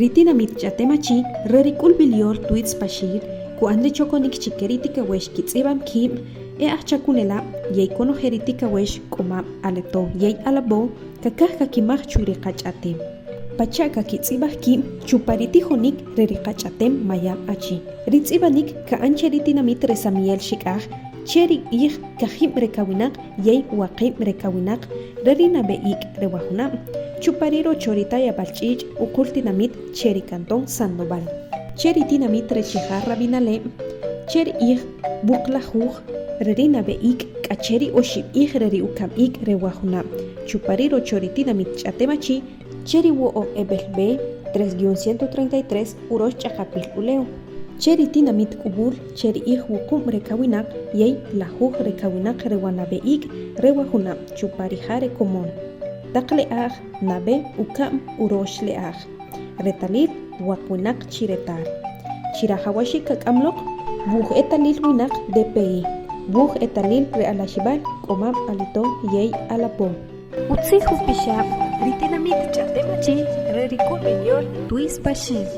Ritinamit chatemachi, rerikul bilior tuits pashir, kuande chokonik chikeritika wesh kitzibam kim, achakunela, yei konojeritika wesh koma aleto, yei alabo, kakaka kimach churikachate. Pachaka kitzibah kim, chupariti honik rerikachatem mayam achi. Ritzibanik ka ancheritinamit resamiel shikah, cheri ich kahim rekawinak, yei wakim rekawinak, rerina beik rewahunam. Chupariro choritaya balchich, ukultinamit cheri canton Sandoval. Cheri tinamit rechijarra binale, cheri ich bukla juj, rerina beik, kacheri oshib ich reri ukam ik rewahunam. Chupariro choritinamit chatemachi, cheri wo o ebelbe 3-133 urosh chakapil uleo. Cheri tinamit kubur, cheri ich wukum rekawinak, yei la juj rekawinak rewana beik rewahunam. Chuparijare komon. Takle nabe ukam urosh leaj. Retalil wakunak chiretar. Chirahawashi kakamlok, buh etalil winak DPI. Buh etalil realashibal, komam alito yei alapo. Utsi pisha, ritinamit chatemachi, rerikul bilior, tuis pashi.